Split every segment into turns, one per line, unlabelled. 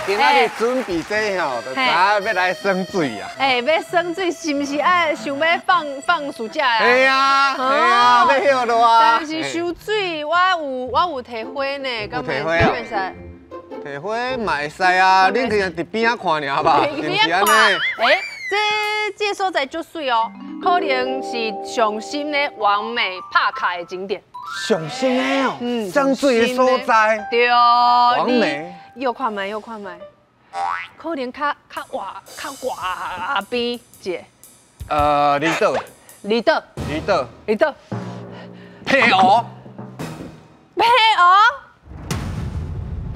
今仔日准备这吼，就知影要来耍水啊。
要耍水是不是爱想要放暑假啊？
系啊，要歇落啊。
但是收水，我有摕花呢，敢会使？
摕花嘛会使啊，恁可能伫边仔看尔吧，是不是安尼？
这所在足水哦，可能是上新的完美拍卡的景点。
上新的哦，涨水的所在。
对，
完美。
又看卖，可能较外边一个。离岛。
配鹅。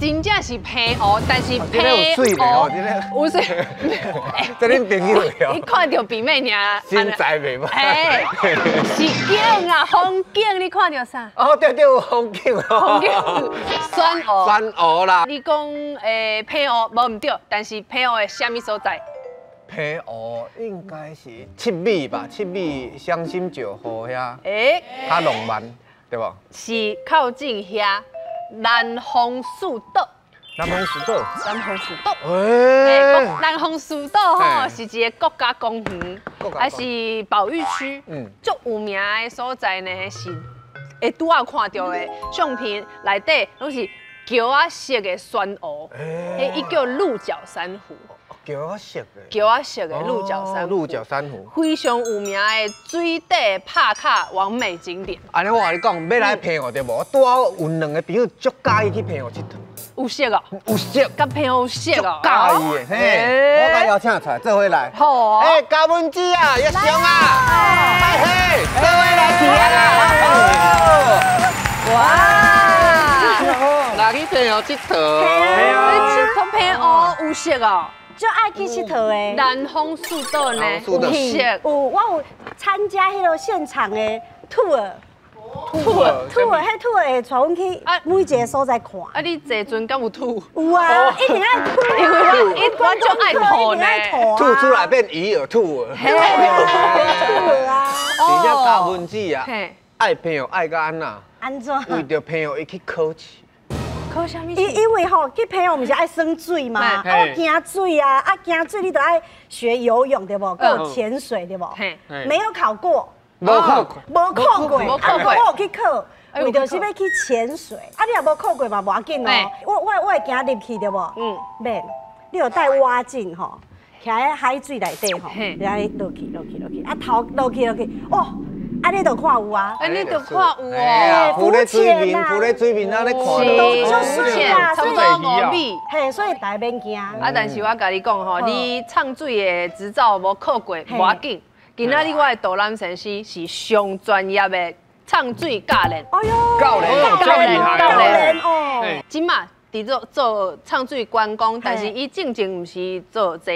真正是皮蚵，但是皮
有水的哦，
有水。
这恁朋友哦。
你看到比妹尔。
身材袂歹。
是景啊，风景，你看到啥？
哦，对，有风景哦。
风景，酸蚵。
酸蚵啦。
你讲皮蚵无唔对，但是皮蚵的什么所在？
皮蚵应该是七米吧，七米伤心石湖遐。较浪漫，对无？
是靠近遐。南风树岛，
南风树岛，
南风树岛吼是一个国家公园，还是保育区，足有名的所在呢是会拄仔看到的相片内底拢是桥仔色的酸蚵，伊叫鹿角珊瑚。
桥仔色的
鹿角珊瑚，
鹿角珊瑚
非常有名的水底拍卡完美景点。
安尼我甲你讲，要来澎湖对无？拄好有两个朋友足介意去澎湖佚佗。
有色哦，
有色，
甲澎湖色哦，
介意的嘿。我甲邀请出来，做伙来。
好哦。
嘉文姊啊，叶翔啊，嘿，做伙来去啊！哇！来去澎湖佚佗。
佚佗澎湖有色哦。
就爱去佚佗的
南风树岛呢，
我有参加迄个现场的 tour，迄 tour 会带阮去每一个所在看。
啊，你坐船敢有吐？
有啊，一定爱吐，
因为我就爱吐呢，
吐出来变鱼儿吐儿。
吐啊！
而且嘉文姊啊，爱澎湖爱到安那？
安怎？
为着澎湖伊去考试。
考啥物？因为吼去澎湖毋是爱耍水嘛，啊惊水啊，惊水你都爱学游泳对不？还有潜水对不？没有考过，
无考过，
我有去考，为着是要去潜水，啊你也无考过嘛，无要紧哦，我会惊入去对不？免，你有带蛙镜吼，徛喺海水内底吼，你爱落去，啊头落去，哦。啊，你都看有啊？
你都看有哦，
浮在水面，啊，你看
都就水啊，
差不多5米。
嘿，所以大家免惊。
啊，但是我甲你讲吼，你唱水的执照无考过，无要紧。今仔日我的导览先生是上专业的唱水教练。
哎呦，
教
练哦。
今嘛伫做唱水观光，但是伊正经毋是做这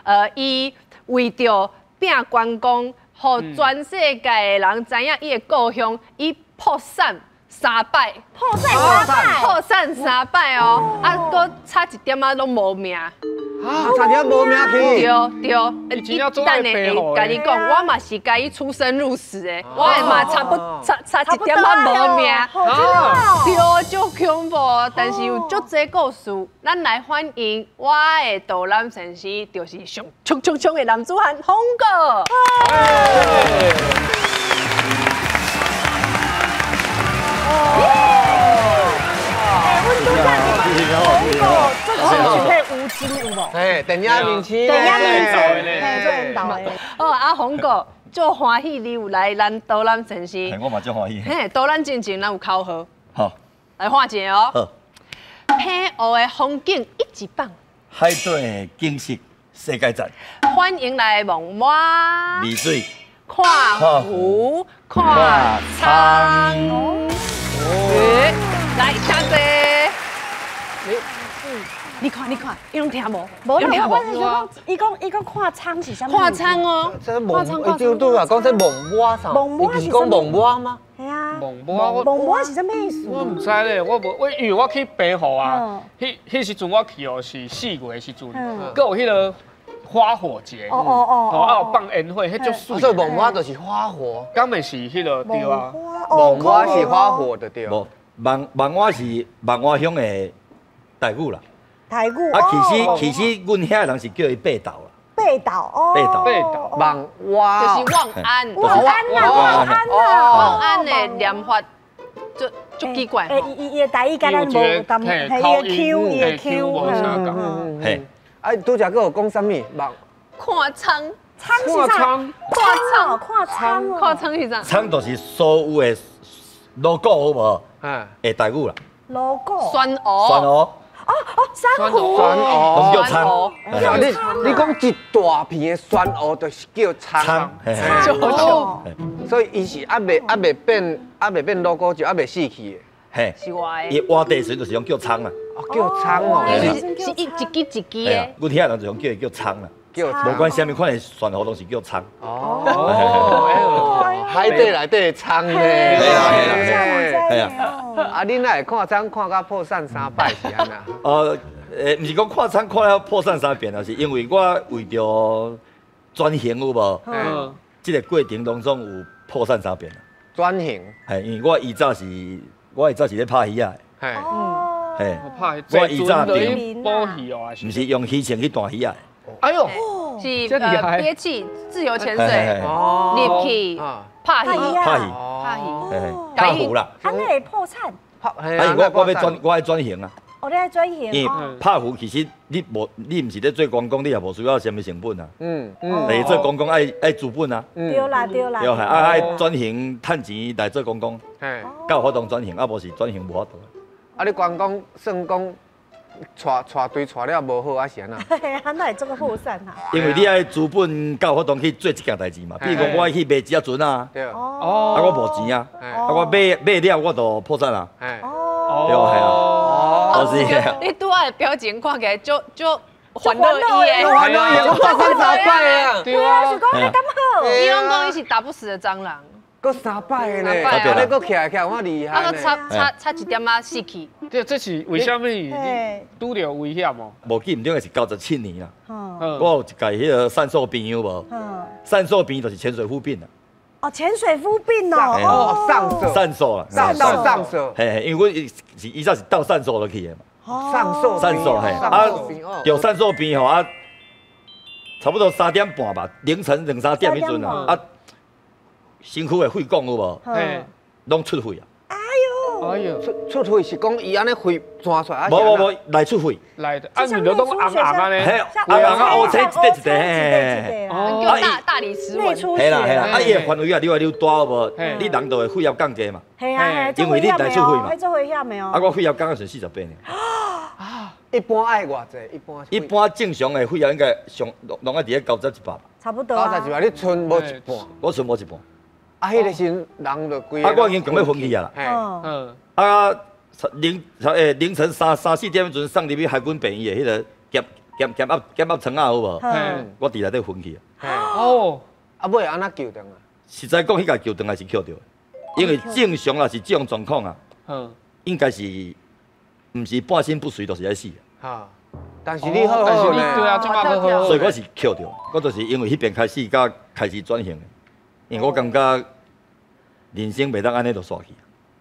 个，伊为着拼观光。互全世界的人知影伊的故乡，伊破产3摆，
破产
3摆哦，啊，搁差一点仔拢无命。
差点无命去。
对，等下会甲你讲，我嘛是甲伊出生入死的，我嘛差一点仔无命。对，足恐怖，但是有足侪故事，咱来欢迎我的导览先生，就是上冲的男子汉洪哥。
吴京有无？
哎，电影明星，
哦，啊，洪哥，足欢喜你有来咱导览先生。
我嘛足欢喜。
嘿，导览进前咱有考核。
好。
来看一下哦。
好。
澎湖的风景一级棒。
海底景色世界赞。
欢迎来望我。
丽水。
看湖，看苍。来，下坐。你看，伊拢听无？
无听无。伊讲看苍是啥物？
看苍哦。
这梦，伊就对啊，讲这梦蛙啥？
梦
是讲梦蛙吗？
系啊。
梦
蛙是啥物意思？
我唔知咧，因为我去澎湖啊，迄时阵我去哦是4月的时阵，搁有迄个花火节，啊有放烟火，迄足水。
所以梦蛙就是花火，
敢咪是迄个对啊？
梦蛙是花火的对。
无，梦蛙是梦蛙乡的台语啦。
台语。
其实阮遐的人是叫伊八斗啦。
八斗哦。
八斗。
望哇。
就是望安。望安的念法就奇怪。
伊的台语敢若无咁，伊的 Q， 伊的 Q。
嘿。
哎，拄则佫有讲啥物？望。
看仓。
仓是啥？
看仓是啥？
仓就是所有的 logo 好无？的台语啦。
logo。
酸蚵。
酸蚵。
珊瑚。
酸蚵。
拢叫仓。
你讲一大片的酸蚵，就是叫仓。所以伊是还未变 logo 就还未死去的。
嘿。
是我的。
伊挖地时就是用叫仓啦。
叫仓哦。
是一支的。
阮遐人就用叫仓啦。无管啥物款的酸蚵都是叫仓。
海底内底的仓呢？
系啊。
啊，恁哪会看仓看到破产3摆是安那？
毋是讲看仓看了破产3遍啊，是因为我为着转型有无？这个过程当中有破产3遍啊。
转型？
系，因为我以早是咧拍鱼啊。
嘿。
嘿。
我以早伫捕鱼哦，
毋是用鱼线去弹鱼啊。
哎呦，
是憋气、自由潜水、入去、拍鱼、
拍湖啦。
安尼会破产？
我爱转型啊。
你爱转型？
因为拍湖其实你毋是咧做观光，你也无需要什么成本啊。来做观光爱资本啊。
对啦。
对系，爱转型趁钱来做观光。才有法度转型，无是转型无法度。
你观光算讲？带队带了无好啊是安那？
安那会做个破产哈？
因为你爱资本够法度去做一件代志嘛，比如讲我去卖只船啊，啊我无钱啊，我卖了我就破产啊，对啊，就是啊。
你拄仔的表情看起来就欢乐伊的，
欢乐伊我破产3摆啊，
对啊，是讲你咁好，
伊拢讲伊是打不死的蟑螂。
搁3摆呢，安尼搁起来有厉害呢。
差一点仔死去。
对，这是为什么？你拄着危险哦？
无记唔对，是97年啦。我有一届迄个散数病有无？散数病就是潜水夫病啦。
哦，潜水夫病哦。
散数啦。
上手。
嘿，因为我是以前是到散数落去的嘛。散数嘿，有散数病吼啊，差不多3点半吧，凌晨2、3点迄阵啊。身躯的肺管有无？拢出血啊！
哎呦，出血是讲伊安尼血钻出来？
无，来出血。
来的，啊，面都拢红红安尼。
嘿，红红啊，乌青一块一块。
嘿，叫大理石纹。
嘿啦，啊，伊的范围啊，愈来愈大有无？你人就会血压降低嘛。
系啊，
因为你来出血嘛。
做血压没有？
啊，我血压降到成48呢。
一般爱偌济？
一般正常的血压应该上拢爱伫咧90、100。
差不多啊。
90、100，你存无一半？
我存无一半。
啊，迄个时人就规。
啊，我已经强要昏去啊啦。啊，凌晨3、4点阵送入去海军病院的迄个减压床啊，好无？我伫内底昏去啊。
哦，啊，尾安那救上啊？
实在讲，迄个救上来是救着，因为正常啊是这种状况啊，应该是毋是半身不遂，就是爱死。哈，
但是你好好呢，
对啊，这么好，
所以我是救着，我就是因为迄边开始甲开始转型的，因为我感觉。 人生袂当安尼就煞去。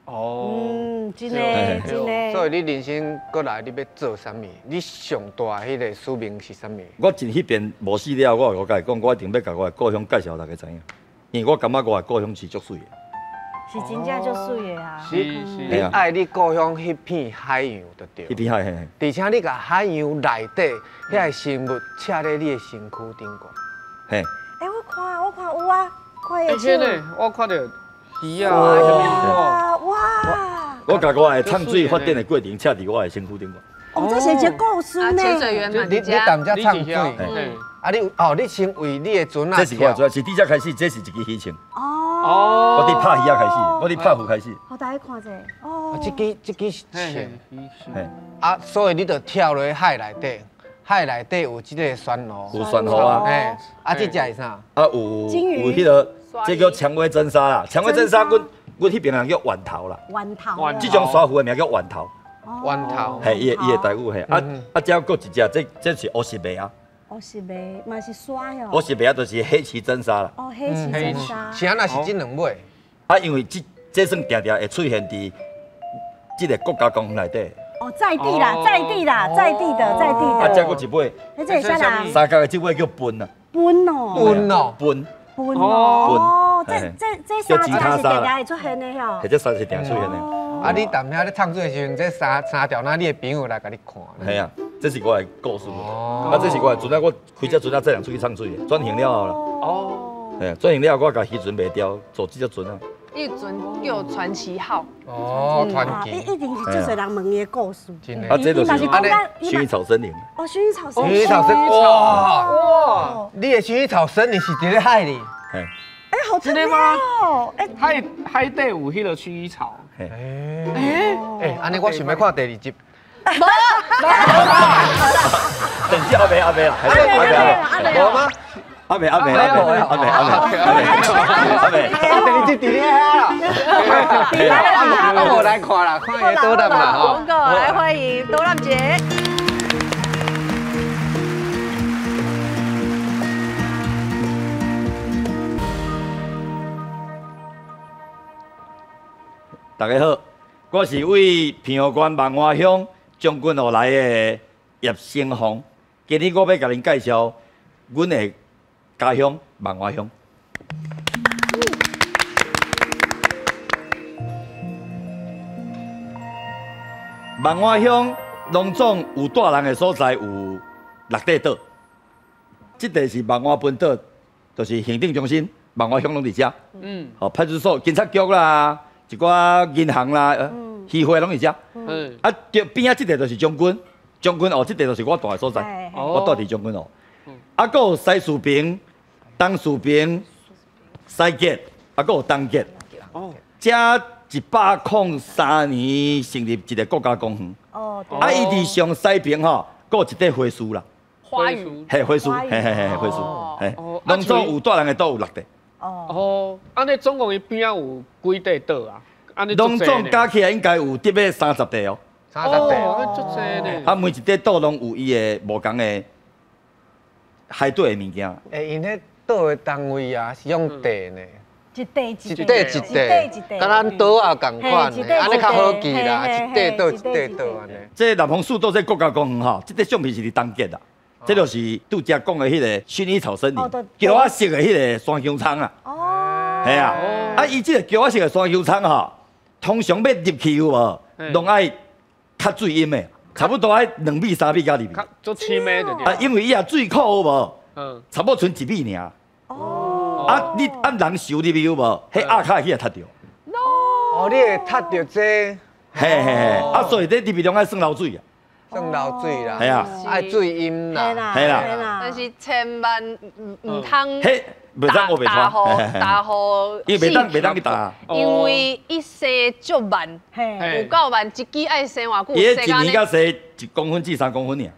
哦，真的。
所以你人生过来，你要做啥物？你上大迄个使命是啥物？
我进迄边无死了，我甲伊讲，我一定要甲我的故乡介绍大家知影，因为我感觉我的故乡是足水的。
是真正足水的啊！
是，你爱你故乡迄片海洋就对。
迄片海洋。
而且你甲海洋内底遐个生物插在你的身躯顶管。
嘿。
我看有啊，看会手。
我看到。 鱼啊！
哇！
我甲我的畅水发电的过程，插伫我的身躯顶
哦，这是一个故事呢。
潜水员嘛，
你淡只畅水，啊你先为你的船啊。
这是我做，是底只开始，这是一支鱼情。哦。我伫拍鱼啊开始，我伫拍湖开始。
好，大家看者。哦。
这支是情。啊，所以你就跳落海内底，海内底有这个酸蚵。
有酸蚵啊。
哎，啊这只是啥？
啊有迄个。 这叫蔷薇真沙啦，蔷薇真沙，阮迄边人叫丸头啦。
丸头。
这种沙湖的名叫丸头。
丸头。
嘿，伊的台语嘿，啊，只搁一只，这是乌石梅啊。
乌石梅嘛是沙哟。
乌石梅啊，就是黑鳍真沙啦。
哦，黑鳍真沙。
是啊，那是这两尾。
啊，因为这算定定会出现伫这个国家公园内底。
哦，在地啦，在地啦，在地的，在地的。
啊，再过一尾，
你这是啥啦？
三角的这尾叫分啊。
分哦。
分哦。
分。
分哦。这三只是定定会出现的吼。
或者三是定出现的。
啊，你淡遐咧唱水的时阵，这三条哪你的朋友来甲你看？
系啊，这是我的故事。啊，这是我的船啊，我开只船啊，这样出去唱水的，转型了后啦。哦。系啊，转型了后，我甲渔船卖掉，做这只船啊。
一船叫传奇号。
哦，传奇。
一定是最侪人问伊的故事。
真的。
啊，这就是薰衣草森林。
哦，薰衣草森
林。薰衣草森林。哇！你的薰衣草森林是伫咧海里。
哎，好特别哦！
哎，海底有迄个薰衣草。
哎，安尼我想要看第二集。
等下阿妹啦，
无吗？
阿妹，
第二集伫咧啊！我来看啦，看伊多难啦吼。
广告来欢迎多浪姐。
大家好，我是为平湖县万华乡将军湖来的叶生峰。今日我要甲恁介绍阮的家乡万华乡。万华乡农总有大人的所在有6块岛，这块是万华本岛，就是行政中心，万华乡拢伫遮。派出所、警察局啦。一寡银行啦、渔会拢是遮。啊，边仔即块就是将军湖，即块就是我住的所在。我住伫将军湖。啊，搁有西树坪、东树坪、西街，啊，搁有东街。遮103年成立一个国家公园。啊，伊伫上西边吼，搁有一块花树啦。
花园。
嘿，花树，嘿，花树。嘿，农总有大人的岛有6块。
哦，安尼总共伊边仔有几块岛啊？
农总加起来应该有得要30块哦。
30块，
哦，足济呢。
啊，每一块岛拢有伊的无同的海底的物件。
因迄岛的单位啊是用地呢。
一地，
甲咱岛也共款，安尼较好记啦，一地岛安尼。
这南丰树岛这国家公园吼，这个相片是伫东街啦。这就是拄则讲的迄个薰衣草森林，叫我色的迄个山姜仓啦。哦。系啊，啊，伊这个叫我色的山姜仓吼，通常要入去有无，拢爱较水阴的，差不多爱2米3米加入去。
足深的就对。
啊，因为伊也水库有无，差不多剩1米尔。哦。啊，你按人游入去有无？迄鸭脚去也踢着。
哦，你会踢着这？
嘿，啊，所以这入去拢爱算流水啊。
算流水啦，
系啊，
爱水阴啦，
系啦，
但是千万唔通
嘿，袂当我袂
打
打伊袂当去打，
因为一生足慢，有够慢，一支爱生偌久？
伊一年甲生1公分至3公分尔，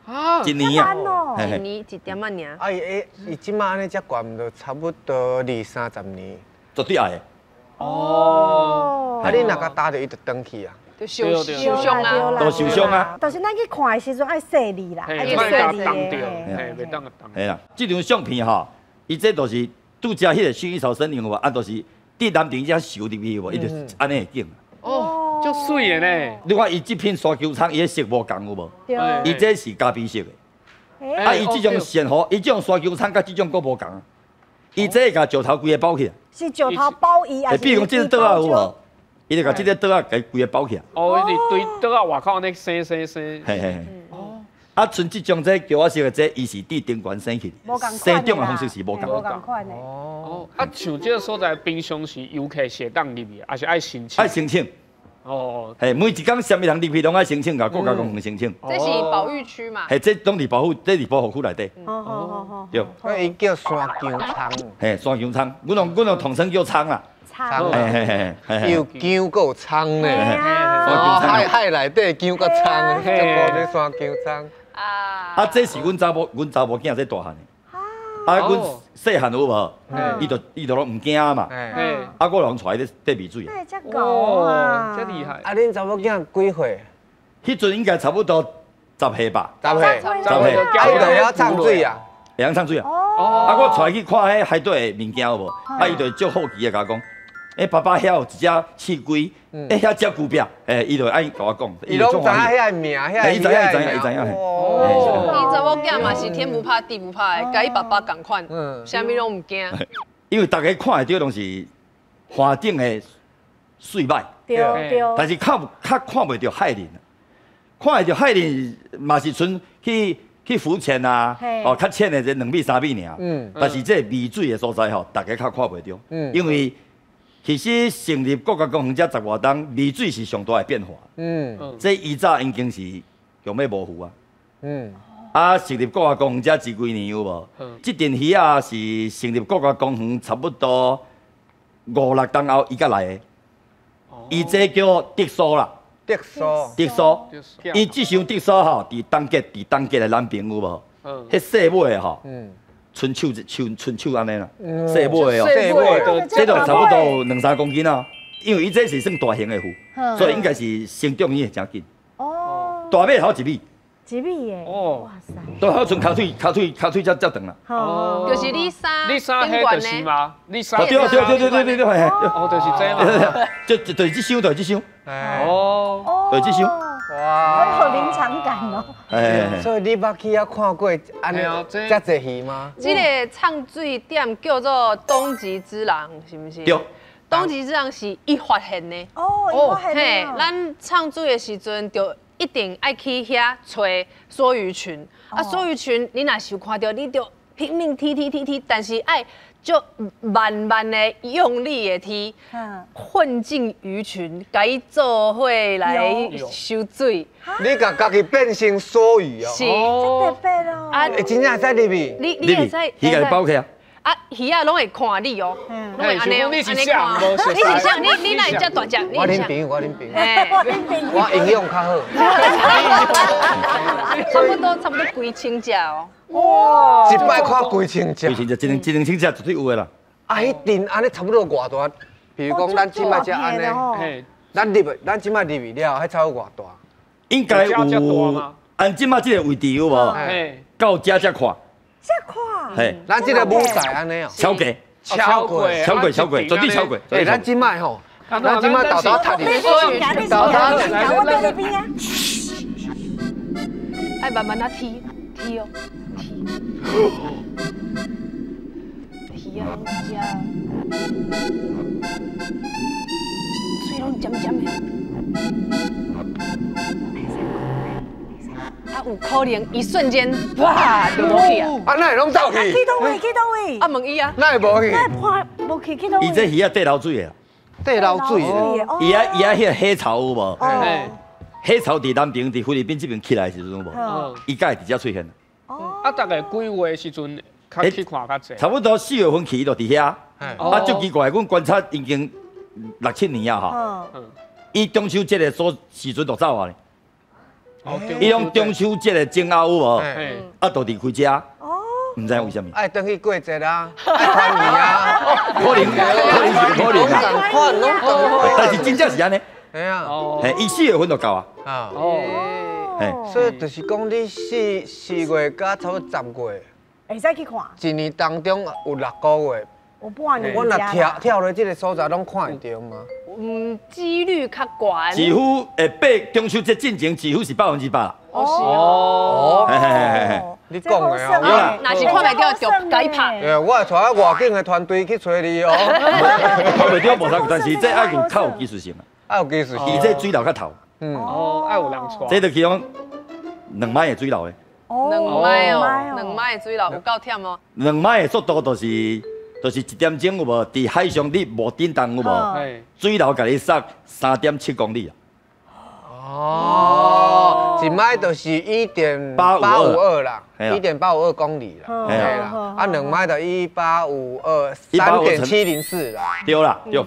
哈，
一年啊，
一年1点仔尔。
啊，伊即马安尼遮悬，就差不多20-30年，
绝对爱的。
哦，
啊，你若甲打着伊就转去啊。
就受伤啊，
都受伤啊。
但是咱去看的时阵爱细腻啦，
爱细腻，袂当个当。
系啦，这张相片吼，伊这都是拄则迄个薰衣草森林有无？啊，都是伫南顶遮收入去有无？伊就安尼的景。
哦，足水的呢。
你看伊这片山丘仓，伊的色无共有无？伊这是咖啡色的。啊，伊这种线河，伊这种山丘仓甲这种佫无共啊。伊这甲石头规个包起来。是
石头包伊啊？
比如讲，这个岛啊有无？伊就甲这个岛啊，给规个包起来。
哦，伊堆岛啊外口安尼生。
嘿。哦。啊，像这种这叫我说的这，伊是地顶悬生起，生长的方式是无共
款的。
哦。啊，像这个所在平常时游客是当入去，还是爱申请？
爱申请。
哦。
嘿，每一天什么人入去拢爱申请，甲国家公园申请。
这是保育区嘛？
嘿，这拢伫保护，这伫保护区内底。
哦。
对。
所以叫山姜仓。
嘿，山姜仓，阮拢统称叫仓啦。
仓，有姜个仓呢，海内底姜个仓，就无咧山姜仓。
啊，这是阮查某囝在大汉的。啊，阮细汉有无？伊就拢唔惊嘛。啊，我拢带伊咧迷水。
哎，真高啊！
真厉害。
啊，恁查某囝几岁？
迄阵应该差不多10岁吧。
10岁。啊，伊就会晓唱水啊。会晓唱水啊。啊，我带去看迄海底的物件有无？啊，伊就足好奇的甲我讲。
爸爸遐有一只刺龟，遐只龟饼，伊就爱甲我讲，
伊拢知影遐名，遐
伊知影。
哦，伊查某囝嘛是天不怕地不怕的，甲伊爸爸同款，啥物拢唔惊。
因为大家看会到拢是花顶的水歹，
对，
但是较看袂到海面，看会到海面嘛是纯去浮潜啊，较浅的这2米3米尔。但是这迷水的所在吼，大家较看袂到，因为其实成立国家公园这10外冬，迷水是上大的变化。这以早已经是用要模糊啊。啊，成立国家公园这几年有无？这阵鱼啊是成立国家公园差不多5、6冬后伊才来的。伊这叫特殊啦。特殊，伊这箱特殊吼，伫东结的南边有无？迄细尾的吼，春手安尼啦，细尾的哦，这都差不多2、3公斤啊。因为伊这是算大型的鱼，所以应该是成长伊会真紧。哦，大尾好1米。
1米耶！哇塞，
都好像脚腿才长啦。
哦，就是你衫
迄就是吗？你衫
对，
哦，就是这嘛。
就是这箱，就是这箱。
哦，
就是这箱。
哇，好临场感哦。
所以你捌去遐看过安尼遮侪鱼吗？
这个唱水点叫做东极之狼，是不是？
对。
东极之狼是伊发现的。
哦，
嘿，咱唱水的时阵就一定爱去遐找梭鱼群。啊，梭鱼群你若是有看到，你就拼命踢，但是爱就慢慢的用力的踢，混进鱼群，甲伊做伙来收水。
你甲家己变成梭鱼哦？
是，
真特别咯。
啊，真正会使入去？
你会使，
伊甲你包起啊。
啊，鱼啊，拢会看你哦，拢会安尼看。
你是像，
你哪会遮大只？
我啉朋友，我
嘿，
我营养较
好。差不多几千只哦。
哇！一摆看几千只。
几千只，一两千只绝对有的啦。
啊，迄阵安尼差不多偌大？比如讲，咱即摆只安尼，咱即摆入去了，还差不多偌大？
应该有。按即摆即个位置有无？到遮看。
这看，
嘿，
咱这个舞台安尼哦，
超过，绝对超过。
哎，咱今摆吼，咱今摆豆豆踢入，
我在那边啊。
爱慢慢啊踢哦，踢啊，水拢尖尖的。啊，有可能一瞬间，哇，就落去啊！
啊，那会拢走去？
去倒位？
啊，问伊啊，
那会无去？
那看无去倒位？
伊这鱼啊，底流水的，
底流水的。
伊啊，迄个黑潮有无？黑潮伫南边，伫菲律宾这边起来的时阵有无？伊才会直接出现。
啊，大概几月时阵较去看较济？
差不多4月份去，伊就伫遐。啊，足奇怪，阮观察已经6、7年啊哈。伊中秋节的时阵就走啊咧。伊用中秋节的前后有无？啊，就离开遮。唔知为什么。
爱等去过节啊，爱团圆啊。
可能
啊。看拢
但是真正是安尼。
系啊。
嘿，伊4月份就到啊。
所以就是讲你4月到差不多10月，
会使去看。
一年当中有6个月。
有半年。
我若跳落这个所在，拢看得到吗？
几率较悬。
几乎会爬中秋节进前，几乎是100%啦。
你讲的
哦，若是看袂到就改拍。
我会带啊外景的团队去找你哦。
看袂到无啥，但是这爱有较有技术性啊。
爱有技术性。
伊这水流较透。
爱有人带。
这就去讲2迈的水流的。
2迈哦，2迈的水流有够忝哦。
2迈的速度就是1点钟有无？伫海上你无震动有无？水流甲你塞3.7公里啊。
哦，1迈就是1.852啦，1.852公里啦，嘿啦，啊2迈就1.852 3.704啦，
对啦，对，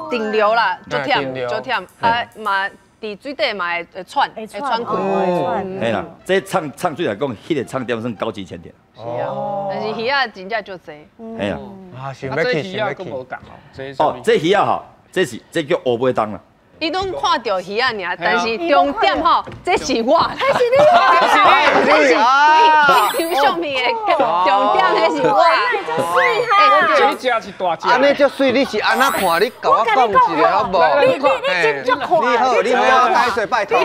顶流啦，足忝，啊嘛伫水底嘛会喘开。
嘿啦，这唱水来讲，迄个唱点算高级1000点。
是啊，但是鱼啊真正足济。
嘿啦，
啊想要去，
想要去。
哦，这鱼啊吼，这叫乌尾冬啦。
伊拢看到鱼啊尔，但是重点吼，这是我，
还是你，
这是张相片的重点，那是我，
真水哈！
这只是大只。
安尼足水，你是安怎看？你甲我讲一下好无？
你真足看，
你好，带水拜托。
你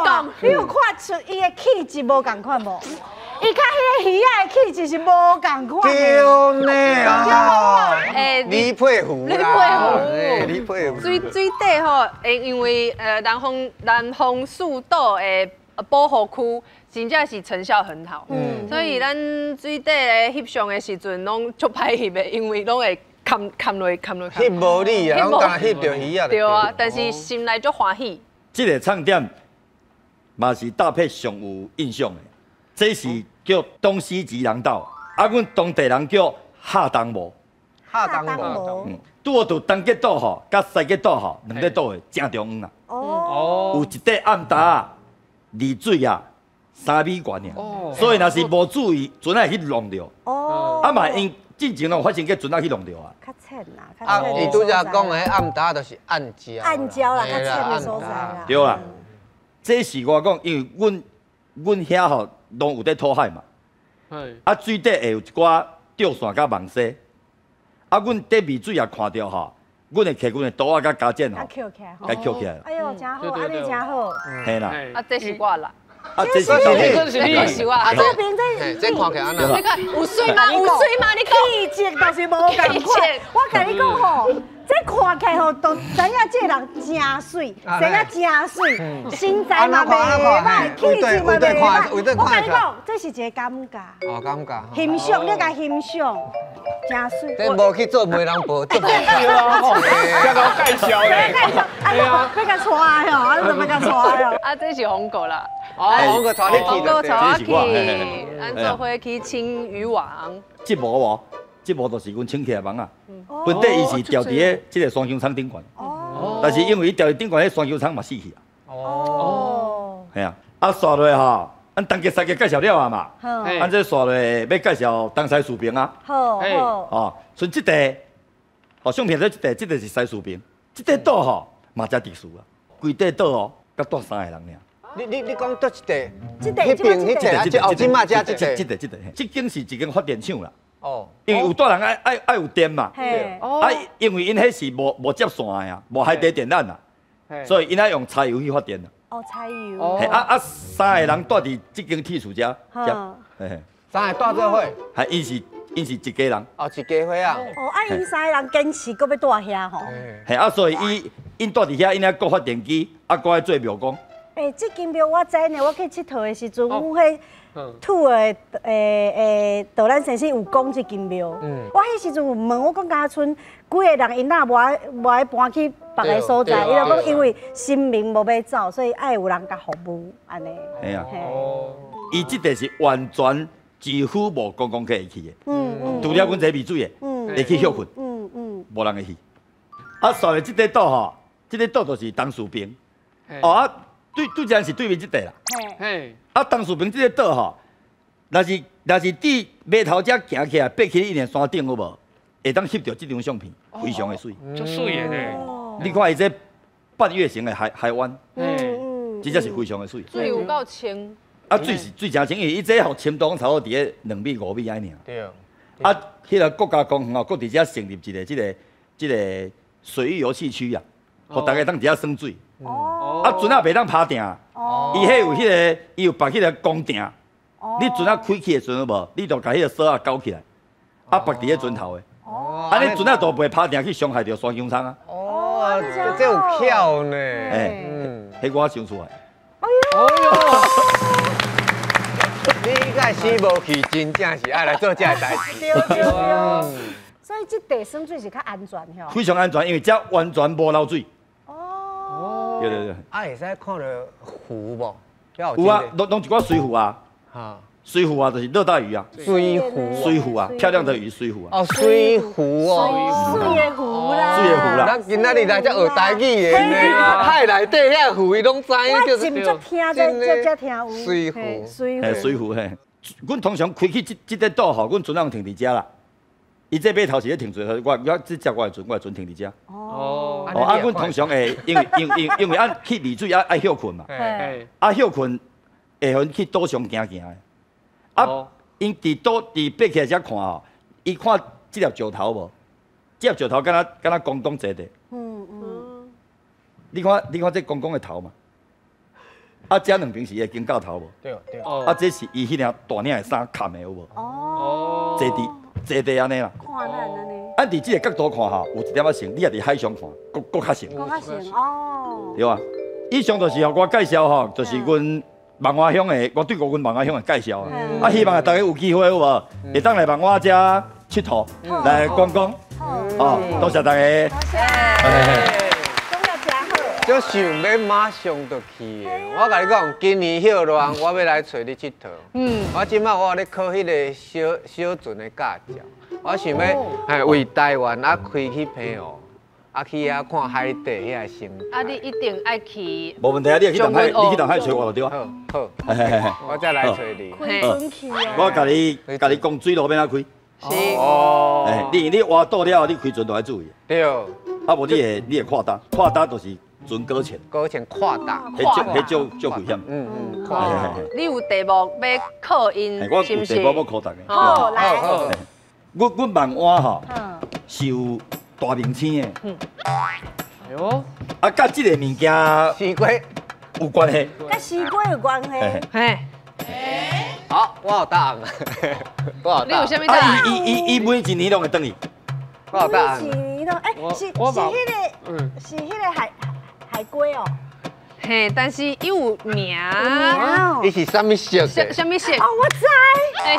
讲，你有看出伊的气质无共款无？伊甲迄个鱼仔的气质是无共款。
对呢啊！李佩湖李佩湖。
水底吼，因为南丰树岛的保护区真正是成效很好，所以咱水底的翕相的时阵拢足歹翕的，因为拢会砍落。
翕无你啊，拢敢翕到鱼啊。
对啊，但是心内足欢喜。
这个唱点嘛是搭配上有印象的，这是叫东西吉人岛，啊，阮当地人叫下东无。
下东无。
拄好就东极岛吼，甲西极岛吼，两个岛的正中央啦。哦。有一块暗礁啊，离水啊3米悬尔，所以若是无注意，船会去弄着。哦。啊嘛，因进前拢发生过船去弄着啊。
较浅啦，
啊，伊拄则讲的暗礁就是暗礁。
暗礁啦，较浅的所在啦。
对啦，这是我讲，因为阮遐吼拢有在讨海嘛。啊，水底会有一寡吊线甲网丝。啊，阮底面水也看到吼，阮会摕阮的刀啊甲加剪吼，
捡起来，
甲捡起来。
哎呦，真好，安尼真好。
嘿啦。
啊，这是我啦。
啊，这是
这是我。啊，
这边
这看起来安
那。你看有水吗？有水吗？你讲。
气质就是无共款。我甲你讲吼，这看起来吼，都知影这人真水，真啊真水，身材嘛袂歹，气质嘛袂歹。我甲你讲，这是一个感觉。
哦，感觉。
欣赏，你甲欣赏。真水，
这无去做媒人婆，这无
对啊，这个介绍嘞，
对啊，要甲带哟，啊，怎么甲带哟？
啊，这是红狗啦，
红狗带你去，
红狗带我去，咱做伙去清渔网。
这无无，这无就是阮请起来网啊，本地伊是吊伫个这个双球场顶悬，但是因为伊吊伫顶悬，迄双球场嘛死去啊。哦，系啊，啊刷落吼。咱东极西极介绍了啊嘛，咱这刷落要介绍东西士兵啊。好，哦，所以这地，哦，相片这地是西士兵，这地岛吼嘛真特殊啊，规地岛哦，才住3个人尔。
你讲倒一地？
这边
这后金马加这地，
这间是一间发电厂啦。哦，因为有大人爱有电嘛，啊，因为因迄是无接线的呀，无海底电缆啦，所以因爱用柴油去发电啦。
哦，柴油。
嘿3个人住伫这间铁厝遮，
嘿，3个住做伙，
还因是一家人。
哦，一家伙啊。
哦，啊，因3个人坚持搁要住遐吼。
嘿，啊，所以因住伫遐，因遐搁发电机，啊，搁爱做庙公。
这间庙我知呢，我去佚佗的时阵，阮迄土的导览先生有讲这间庙。我迄时阵有问，我讲家村几个人因那无爱搬去别个所在，伊就讲因为神明无要走，所以爱有人甲服务安尼。
嘿啊，伊这地是完全几乎无观光客会去的。除了阮这米水的，会去休困。无人会去。啊，刷了这个岛吼，这个岛就是东树坪。哦啊。对前是对面这地啦，嘿，啊，东树坪这个岛吼，若是伫码头遮行起来，爬起一连山顶有无？会当翕到这张相片，非常的水，
足水的呢。
你看伊这半月形的海湾，真正是非常的水。
水有够清。
啊，水是最正清，因为伊这吼深度差不多伫个2米5米安尔。
对。
啊，迄个国家公园吼，搁伫遮成立一个水域游戏区啊，互大家当伫遮耍水。啊，船啊袂当趴定，伊迄有迄个，伊有绑迄个公定。你船啊开起的时阵无，你就甲迄个绳啊勾起来，啊绑伫个船头的。啊，你船啊都袂趴定去伤害到双枪仓啊。
哦，这有巧呢。
迄我想出来。
哎呦！
你该死无去，真正是爱来做这个代志。
对。所以这地耍水是较安全吼。
非常安全，因为遮完全无漏水。对。
啊，会使看到湖无？
有啊，弄一寡水湖啊。哈。水湖啊，就是热带鱼啊。水湖啊，漂亮的鱼，水湖啊。
哦，水湖哦。
水的湖啦。
水的湖啦。
咱今仔日来才学台语的呢，海内底遐湖伊拢知。
我真足听这听有。
水湖。
水湖嘿。阮通常开去这个岛吼，阮船用停伫遮啦。伊这码头是咧停水，我只只我会准停伫遮。
哦。
啊，阮通常会因为按去丽水爱休困嘛，休困会互去岛上行的。啊，因伫爬起来遮看吼，伊看这粒石头无？这粒石头敢若公公坐的。你看这公公的头嘛？啊，这两边是会经到头无？
对。
啊，这是伊迄领大领的衫盖的有无？哦。坐地安尼啦。
看咱安尼。
按伫这个角度看吼，有一点仔像，你也伫海上看，搁较像。
搁较像哦。
对啊，以上就是互我介绍吼，就是阮万华乡的，我对阮万华乡的介绍啊。啊，希望大家有机会有无，会当来万华遮佚佗，来观光。哦，多谢大家。
多谢。
就想要马上就去的。我甲你讲，今年歇乱，我要来找你佚佗。我即摆我咧考迄个小船的驾照，我想要为台湾开去澎湖，去看海底遐个生态。
你一定爱去。
无问题啊，你去东海，你去东海找我就对啊。
好，我再来找你。
开船去哦。
我甲你讲水路要哪开？
是。
哦。你挖倒了，你开船就要注意。
对。
啊，无你会扩大，扩大就是。船搁浅，
扩大，
迄种危险。
扩大。你有题目要考因，是不是？
我有题目要考大家。
好，来。
阮万华吼是有大明星的。
哎呦，
啊，甲这个物件
西瓜
有关系。
甲西瓜有关系。
嘿。
好，我有答案。
你有啥物答案？
伊每一年拢会等伊。
我有答案。
每一年拢，是迄个海龟哦，
嘿，但是伊有名，
伊是啥物色？
啥物色？
哦，我知，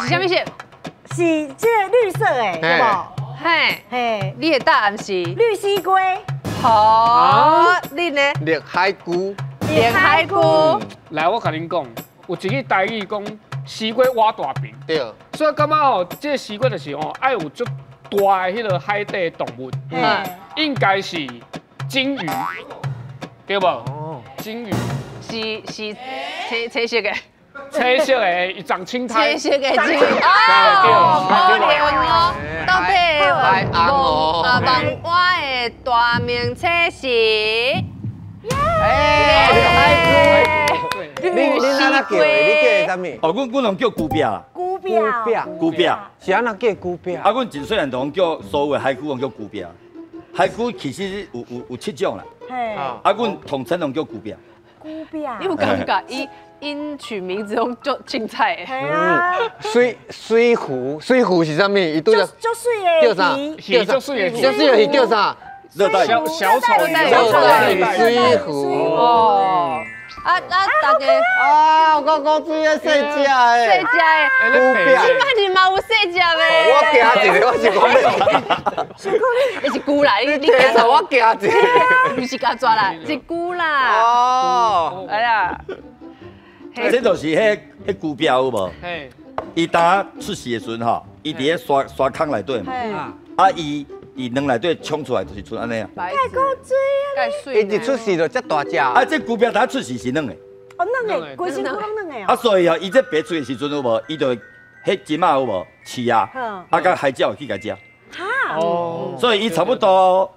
是啥物色？
是这个绿色的，对不？
嘿，你的答案是
绿西瓜。
好，你呢？
绿海菇。
绿海菇。
来，我甲恁讲，有一句台语讲，西瓜挖大饼。
对。
所以感觉吼，这个西瓜就是吼，爱有足大的迄个海底动物，应该是金鱼。对不？哦，金鱼
是青色的，
青色的一长青苔，
青色的金鱼哦，可怜哦，到底万华的大名册是
绿西瓜，你叫啥物？
哦，阮拢叫龟鳖。龟鳖，
是安那叫龟鳖？
啊，阮真细汉都叫所有的海龟拢叫龟鳖。海龟其实有7种啦。啊，阮统称拢叫龟鳖。
龟鳖，
你有感觉因取名字用就凊彩的。
系啊。
水壶是啥物？伊
都叫水的
叫啥？
叫水的
鱼叫啥？
热带
小丑鱼，
水壶。哦。
大家
我水的细只的，
龟鳖，即摆是嘛有细只的。
我惊一个，我是讲
你是龟啦，你
惊我惊一个，
你是甲抓啦，是龟啦。哦，哎呀，
这就是迄龟鳖有无？伊当出世的时阵吼，伊伫咧沙坑内底嘛，啊伊卵内底冲出来就是出安尼啊。
太古水啊！
太水。
伊一出世就遮大只。
啊，这龟鳖当出世是卵的。
哦，卵的，规身躯拢卵的哦。
啊，所以哦，伊这爬出的时阵有无？伊就迄金仔有无？饲啊，啊，甲海鸟去甲食。
哈。
哦。所以伊差不多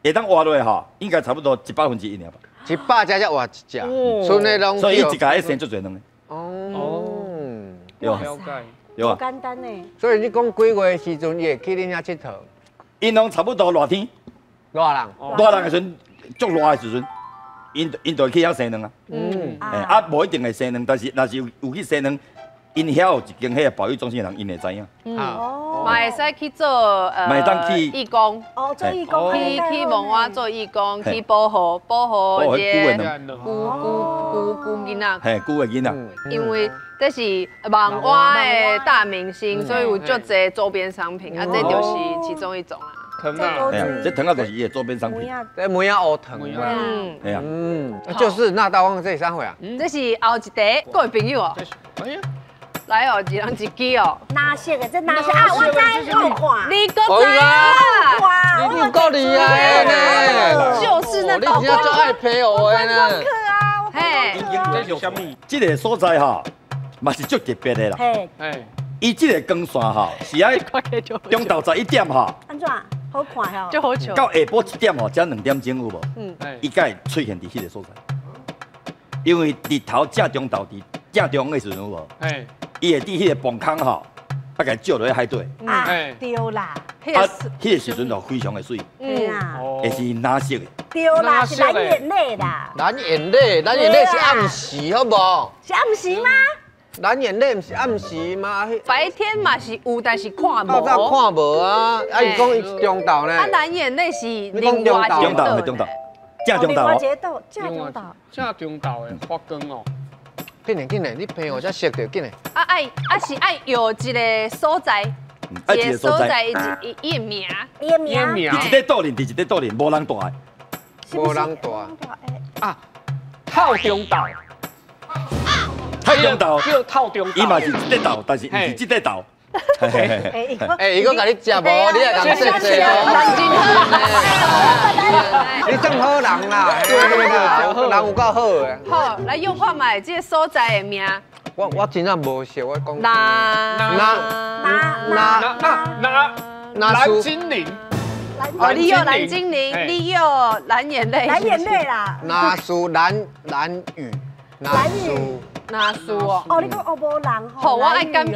会当活落吼，应该差不多1/100尔吧。
100只才活一只，剩的拢。
所以伊一家会生足侪卵的。
哦。
了解。
有啊。
简单呢。
所以你讲几月时阵伊会去恁遐佚佗？
因拢差不多热天，
热
人的时阵，足热的时阵，因就去遐生卵啊。啊，无一定会生卵，但是若是有去生卵，因遐有一间迄个保育中心的人，因会知影。
嘛会使去做义工。
哦，做义工。
去万华做义工，去保护一个古囡仔。
嘿，古的囡仔。
因为这是万华的大明星，所以有足侪周边商品，啊，这就是其中一种啦。
藤啊，
这藤啊就是伊的周边商品。
这梅啊乌藤。
哎呀，
就是那大王这是啥货啊？
这是后一袋各位朋友哦。哎呀。来哦，一人一支哦。
哪色的？这哪色啊？我知，我看。
你个知啊？
你有够厉害呢！
就是那
道光。你真正爱陪我的呢。
嘿，
这是啥物？
这个所在哈，嘛是足特别的啦。
嘿，
伊这个光线吼是爱中昼11点吼，
安怎好看哦？
就好笑。
到下晡1点吼，才2点钟有无？伊才会出现伫迄个所在。因为日头正中昼伫正中的时阵有无？伊会伫迄个磅空吼，啊，甲照落去海底。
啊，对啦。
啊，迄个时阵就非常的水。
啊，
会是蓝色的。
对啦，是蓝眼泪啦。
蓝眼泪是暗时，好无？
是暗时吗？
蓝眼泪不是暗时吗？
白天嘛是有，但是看
到早
无。
看无啊！啊，伊讲伊中昼呢？
啊，蓝眼泪是另外一
中昼，正中昼
哦。正中昼。
正中昼的发光哦。
紧嘞，你朋友才识到紧嘞。
是爱有一个所在，一个所在伊的名，
伫一块岛林，无人大的。
无人大。
啊，透中岛。
透中岛
叫透中岛，
伊嘛是一块岛，但是毋是这块岛。
伊搁甲你食无，你也讲说说哦。你算好人啦，人有够好的。
好，来用看卖这个所在的名。
我真正无熟，我讲。
蓝精灵。
哦，你有蓝精灵，你有蓝眼泪，
蓝眼泪啦。
那苏蓝雨，
那苏哦。
哦，你讲哦无人吼。
好，我爱感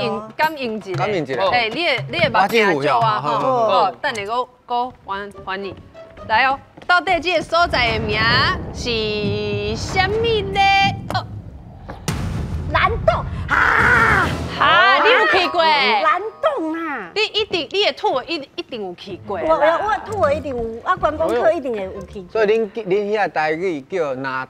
应一下。哎，你的目镜照啊，好，等下我还你。来哦，到底这个所在的名是什么呢？哦，
蓝洞啊！
哈，你有去过？
蓝洞啊！
你的土一定有去过。
我土的一定有，啊观光客一定会有去。
所以恁遐台语叫哪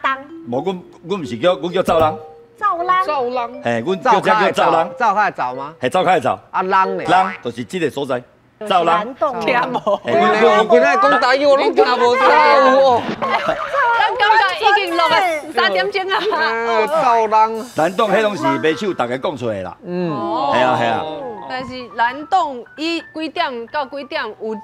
当？
无，阮毋是叫，阮叫走人。
走人。
嘿，阮叫这叫走人。
走开走吗？
嘿，走开走。
啊，人呢？
人就是这个所在。走人。
听无？
我今仔讲台语，我拢听无走哦。
咱感觉已经录了3点钟啊。
走人。
蓝洞迄拢是买手大家讲出来啦。系啊。
但是蓝洞伊几点到几点有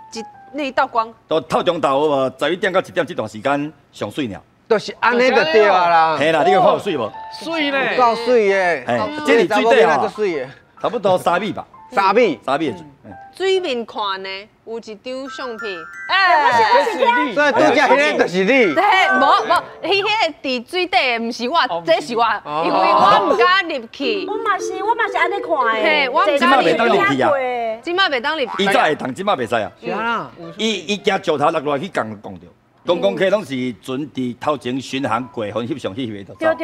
一道光？
到透中昼无，11点到1点这段时间上水了。
就是安尼就对啊啦。
嘿啦，你有看有水无？
水呢？
够水的。
嘿，这里水底吼，
水的，
差不多3米吧。
3米
的水。
水面看呢，有一张相片。
我是你。
所以拄则迄个就是你。
对，无，迄个伫水底的，毋是我，这是我，因为我唔敢入去。
我嘛是安尼看的。
嘿，我唔
今
敢入
麦袂当入去啊。
今麦袂当入去。
伊早会当，今麦袂使啊。
是啊。
伊惊石头落落去讲着。公客拢是船伫头前巡航过，互翕相去翕就走。
对。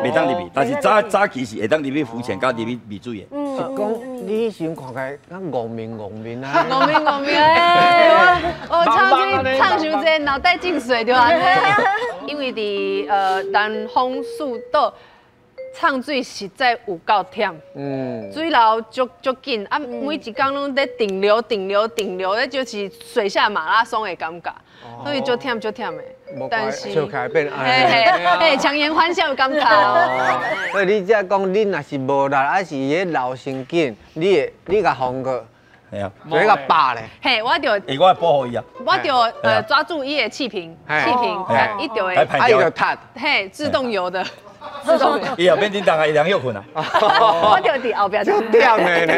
袂当入去，但是早期是会当入去浮潜，甲入去迷水的。
是讲你先看起来，敢戆面啊。
戆面哎！我唱伤这脑袋进水对吧？因为伫南丰树岛唱水实在有够忝，水流足紧，啊，每一工拢在顶流，那就是水下马拉松的感觉，所以足忝的。但是，
笑起来变安
嘿，强颜欢笑的感觉。
所以你才讲，恁若是无力，还是迄流神经，你甲放过，
系啊，
所以甲拔咧。
嘿，我就
我保护伊啊，
我就抓住伊的气瓶，伊就会，
伊就踢，
嘿，自动游的。
伊后边叮当啊，伊两休困啊。
我就伫后壁就
忝的呢。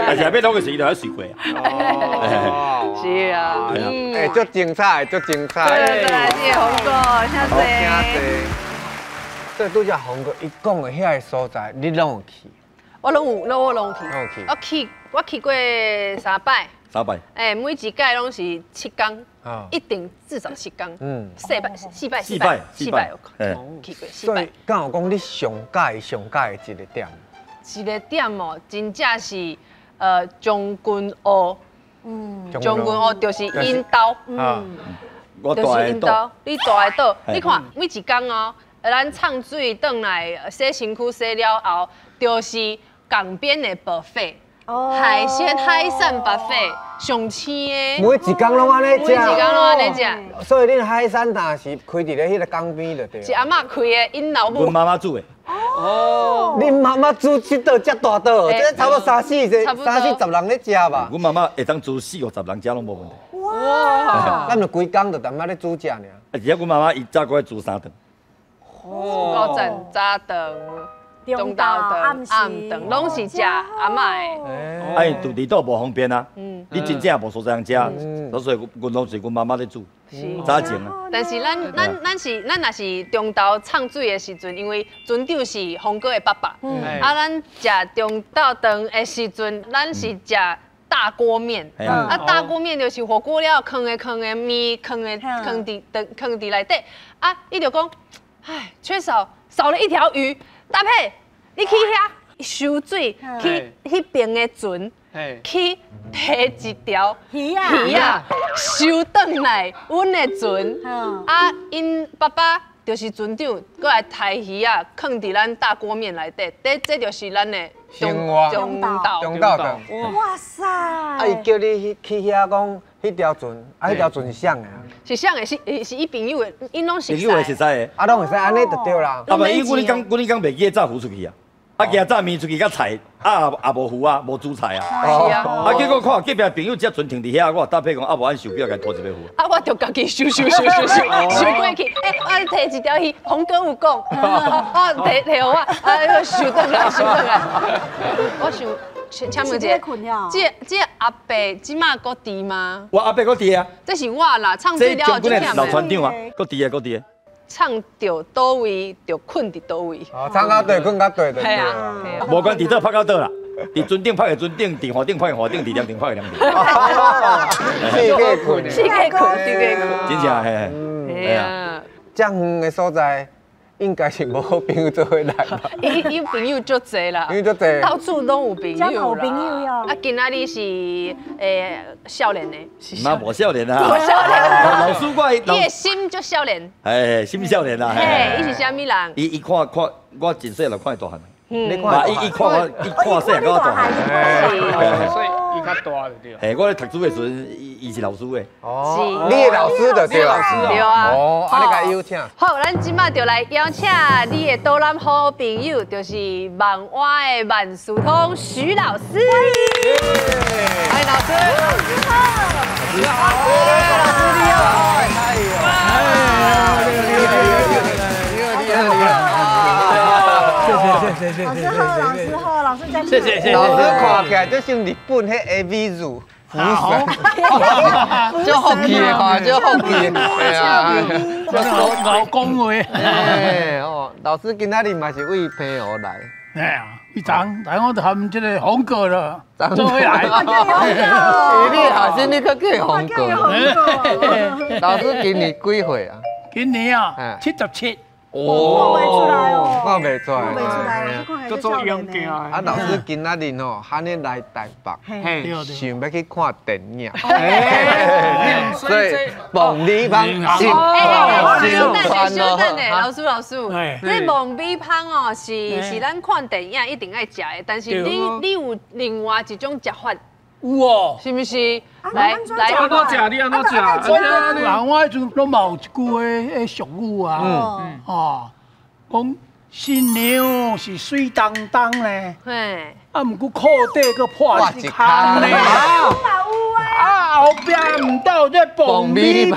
但是后边弄个时，伊就要水过啊。
是啊，
哎，足精彩。对，谢
谢红哥，谢谢。
所以拄则红哥伊讲的遐个所在，你拢有去？
我拢有去。我去过3摆。
3摆。
哎，每一届拢是7天，一定至少7天。4摆。去过4摆。
所以敢有讲你上介的一个点？
一个点哦，真正是将军澳。将军澳就是引导。就是引导。你住的岛，你看每一天哦，咱唱水转来洗身躯洗了后，就是港边的 buffet。海鲜海产 buffet 上青的，
每一天拢安尼食，所以恁海产摊是开伫咧迄个港边就对。
是阿嬷开的，因老母。
阮妈妈煮的。
哦。恁妈妈煮这道遮大道，这差不多3、40人咧食吧。
阮妈妈会当煮4、50人食拢无问题。
哇！咱就规工就淡仔咧煮食尔。
而且阮妈妈伊早过来煮3顿。
高赞早顿。中昼顿、暗顿，拢是食阿嬷的。
哎，住离岛无方便啊。你真正无所在通食，所以阮拢是阮妈妈咧煮。早前啊。
但是咱若是中昼唱水的时阵，因为船长是峰哥的爸爸，啊，咱食中昼顿的时阵，咱是食大锅面，啊，大锅面就是火锅料放的面，放伫内底，啊，伊就讲，唉，缺少了一条鱼，搭配你去遐收水，去迄边的船。去摕一条鱼啊，收转来阮的船，啊，因爸爸就是船长，过来抬鱼啊，放伫咱大锅面内底，这就是咱的
生活
中昼
顿。
哇塞！
啊，伊叫你去遐讲迄条船，啊，迄条船是谁的啊？
是谁的？是伊朋友的，因拢熟
朋友的熟悉的，
啊，拢会使安尼就对啦。
啊，不，阮你讲袂记炸糊出去啊。啊，今早面出去甲菜，啊也无糊啊，无煮菜啊。
是啊。
啊，结果看隔壁朋友只船停伫遐，我搭配讲啊，无按手表甲拖一杯糊。
啊，我就家己收过去。我摕一条鱼，洪哥有讲，我摕互我，啊，收转来。我想，请问者，这阿伯即马搁伫吗？
我阿伯搁伫啊。
这是我啦，唱水了就忝
老船长啊，搁伫啊。
唱到倒位就困伫倒位。
哦，唱到对，困到对的。
系啊，
无管伫倒拍到倒啦，伫船顶拍的船顶，伫岸顶拍的岸顶，伫凉亭拍的凉亭。
四个困，
四个困。
真正嘿。
系啊，
这远的所在，应该是无好朋友做伙来吧？
伊朋友足侪啦，
朋友足侪，
到处拢有朋友啦。
好朋友哟。
啊，今仔日是少年的，
那无少年啊，
无少年。
老师我
伊的心就少年。
哎，心少年啦。
嘿，伊是啥物人？
伊看我真细就看伊大汉。
你
看，伊看细个我大汉。
所以伊较大就对。
嘿，我咧读书的时阵，伊是老师的。
哦，你的老师就对了。
对啊。
哦，啊，你甲邀请。
好，咱今麦就来邀请你的岛南好朋友，就是万华的万事通徐老师。欢迎老师。老师好。老师好。老师你好。哎
呦，老师在。
谢。老师看起来就像日本迄 AV 乳。福神，就好奇的嘛，就好奇的，哎呀，
老讲话。
哎哦，老师今仔日嘛是为朋友来。
哎呀，一张，然后他们这个红哥了，做回来。
你好心你可叫红哥。老师今年几岁啊？
今年啊，77。
我袂出来哦，
我袂出来，
我袂出来，
都做勇敢啊！
啊，老师今仔日吼，喊你来台北，想要去看电影，所以梦里芳心
稍等咧，老师，这梦里芳哦，是咱看电影一定爱食的，但是你有另外一种食法。
有哦，
是不是？来，
安怎食？你安怎食？
人我迄阵拢嘛有一句诶俗语啊，讲新娘是水当当咧，啊，毋过裤底佫破一空咧，啊，后壁毋到这爆米香，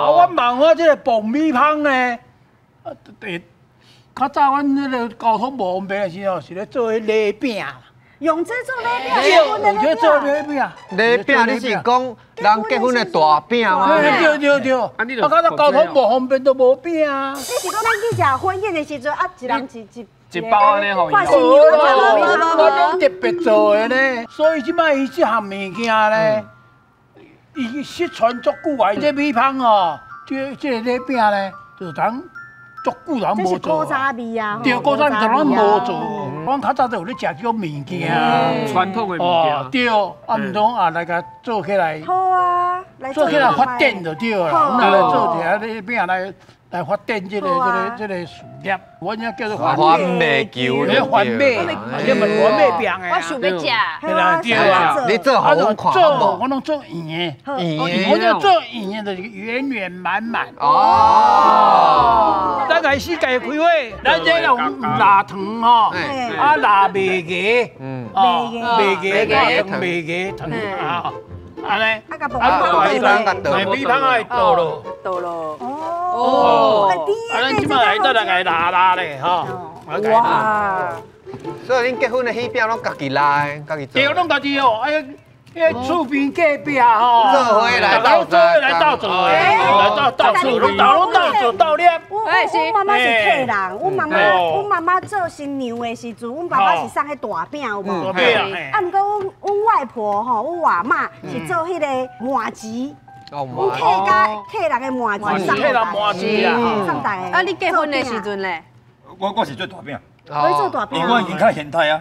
我问我这个爆米香咧，较早阮迄个交通无方便的时候，是咧做迄礼饼。
用这做礼饼，
用这做礼饼。
礼饼你是讲人结婚的大饼吗？
对。啊，较早交通无方便都无饼啊。
你是讲咱去食婚宴的时阵，啊，一人
一包安尼吼。
我拢特别做的呢，所以即摆伊即项物件咧，伊失传足久啊！这米香哦，这个礼饼咧，就当。足久人无做，
古早味啊，
对，古早味咱无做，阮较早就有咧食这种物件，
传统的物件，
对，啊毋通啊来甲做起来，
好啊，
做起来发展就对啦，我们来做一下礼饼来发展这个事业，我应叫做
环美球，
环美，你问环美饼的，
我想要食，
对啊，
你做好我看，
我拢做圆的，我就做圆的，就是圆圆满满。
哦，
咱开始家开会，咱这用腊肠吼，啊腊麦芽，麦芽糖啊，安尼，
啊，米香
会倒咯，
倒咯，
哦，咱即摆来得来个拉咧，吼，哇！
所以恁结婚的喜饼拢家己拉，家己做。
对，拢家己哦，哎呀，迄厝边隔壁吼，
做伙来斗做，
来斗做诶，来斗厝，拢斗做斗咧。
阮妈妈是客人，阮妈妈做新娘的时阵，阮爸爸是送迄大饼有无？
大饼。
啊，毋过阮外婆吼，阮外妈是做迄个麻糍。阮客人的麻糍，
客人麻糍啊，
送大个。
啊，你结婚的时阵咧？
我是做大饼，
我做大饼。
因为我已经较现代啊。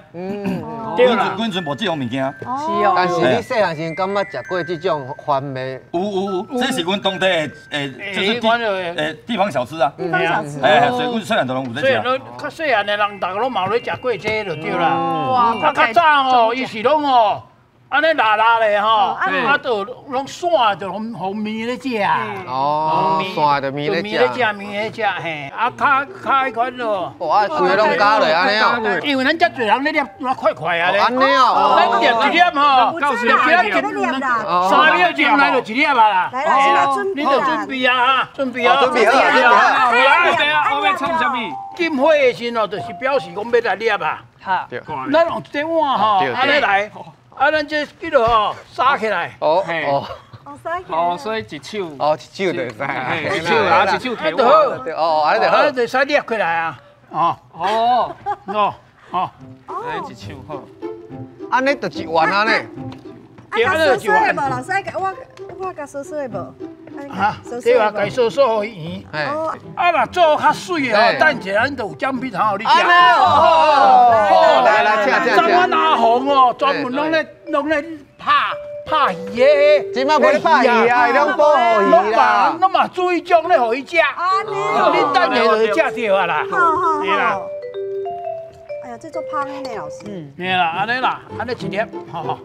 对啦，
阮阵无这种物件。
是哦。
但是你细汉时敢捌食过这种番味？
有，这是阮当地就是地方小吃啊。
地方小吃。
所以阮细汉都拢有在食。
所以较细汉的人，大家拢嘛咧食过这就对啦。
哇，
较早哦，伊是拢哦。安尼拉咧吼，啊，都拢散就红面咧食。
哦，散就面咧食。
面咧食嘿，啊，较迄款咯。
哇，规拢加落安尼哦。
因为咱遮侪人咧粒快快啊咧。
安尼哦。
咱粒一粒吼，
到时
3秒钟来就一粒啊啦。
来啦，
你就准备啊，准备啊。
我要创啥物？
金花的时候，就是表示讲要来粒啊。哈，咱用这碗吼，安尼来。啊，咱这几落吼撒起来。
哦，
哦，所以一手。
哦，一手就使。
一手啊，一手提碗。
哦，安尼就好。
安尼就使捏起来啊。哦，
哎，一手好。
安尼就一碗啊呢。
啊，酥酥的无？老师，我甲酥酥的无？
啊，对啊，该酥酥圆。啊，若做较水的哦，等一下咱就有奖品通互你食。
来，请。
咱我拿红哦，专门拢咧拍鱼的。
今麦无咧拍鱼啊，拢保护鱼啦。
拢嘛注意种咧，互伊食。你等下就会食着啊啦。
好。哎呀，这做芳的呢，老师。
对啦，安尼啦，安尼一粒，好。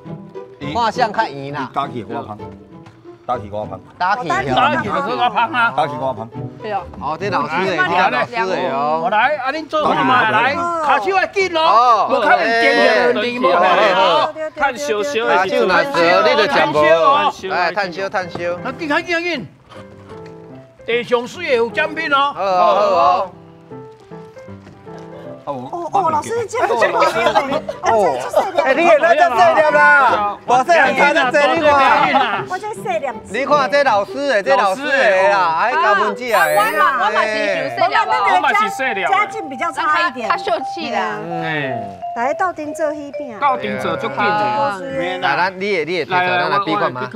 看相较圆啦。
打起我芳。打起我芳。
打起
就是我芳啊。
打起我芳。
对哦。
哦，这老师的，这老师的哦。
我来，啊，恁做看嘛来，卡手要紧咯，无可能点着问题无。
趁烧烧
的时阵，若烧你就食无。哎，趁烧。
啊，紧。地上水的有奖品哦。
好。
哦，老师这个这么细粒，
哎，你那这细粒啦，无细汉差得济你看。
我这细粒。
你看这老师的啦，哎，高分子啊。
我嘛是想细粒啊，
我嘛是细粒。
家境比较差一点，
较秀气啦。
来到顶做迄饼。
到顶做足紧的。
来，咱你也摕出来，咱来比看嘛。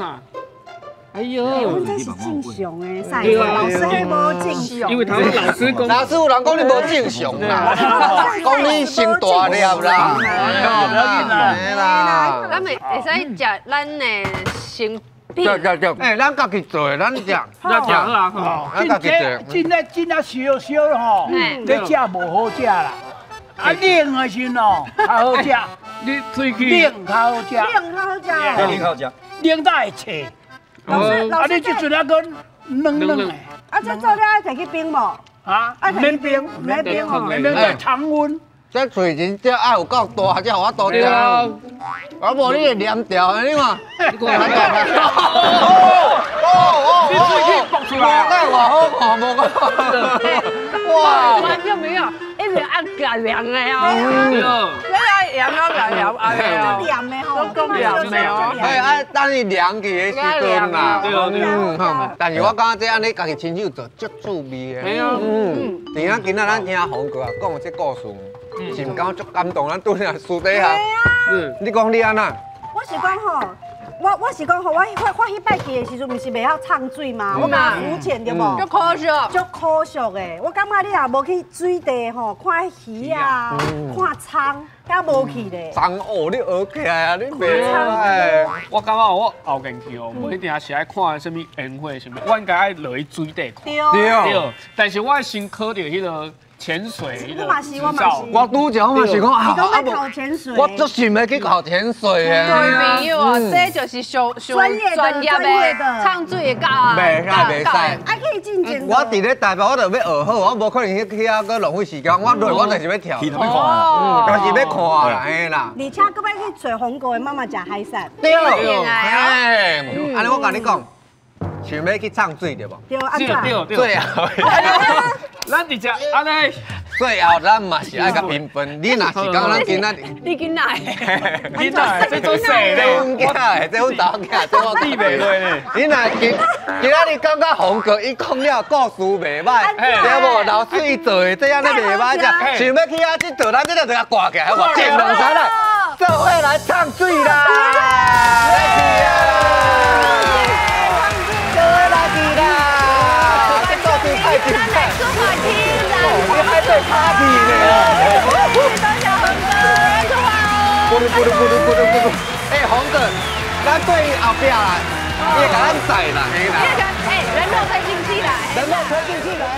哎呦，
阮这是正常的，赛老师迄无正常。
因为头老师讲，
老师有人讲你无正常啦，讲你先大粒啦。
对
啦，
咱会使食咱的生饼。
哎，咱家己做的，咱食。
啦，咱家己做。真啊烧吼，你食无好食啦。啊，冷的时候较好食。
你喙齿
冷较好食。
冷好食。
冷才会脆。啊！你即阵啊个软的。
啊，这做了爱摕去冰无？
啊，免冰哦，免在常温。
这嘴真正爱有够大，才互我多吃。我无你会黏掉，你看。
你喙齿爆出来。
哇！完全没有，一直按改良的哦。凉的吼，够凉的哦。
哎，等伊凉去的时阵嘛。但是我感觉这安尼家己亲手做，足趣味的。今仔咱听洪哥啊讲这故事，是毋敢足感动？咱拄在私底下。你讲你安那？
我是讲吼。我是讲吼，我迄摆去的时阵，毋是袂晓唱水嘛，我嘛浮潜对无？
足可惜，
足可惜的。我感觉你若无去水地吼，看鱼啊，看苍，敢无去咧。
苍哦，你学起来啊，你袂哎。
我感觉我后进去哦，无一定是爱看什么烟火什么，我应该爱落去水底看。对。但是我先考到迄个。潜水的执照，
我拄则我嘛是讲啊，
考潜水，
我足想要去考潜水的。
对朋友哦，这就是上专业的唱水的教啊，
袂使。
还可以进前。
我伫咧台北，我就要学好，我无可能去遐个浪费时间。我落我就是要跳，就是要看啦，嘿啦。
而且搁要去找红哥的妈妈食海产。
对，哎，安尼我甲你讲，想要去唱水对不？
对，对，
最后，
咱直接安尼。
最后咱嘛是爱甲平分。你若是讲咱今仔日，
你囡仔，
囡仔，这做谁咧？
我囝，这阮查某囝，这我
地袂落呢。
你若今仔日感觉红哥伊讲了故事袂歹，对无？老师伊做的这样咧袂歹，想要去遐去做，咱这就甲挂起来，好无？见两三来，做伙来唱水啦！来去啊！做伙来去啦！这故事太精彩。你还在 party 呢！咕噜咕噜咕噜咕噜咕噜！哎，红哥，咱对后壁啦，你甲咱载啦，嘿啦！
哎，人肉推进器来，
人肉推进器来啊！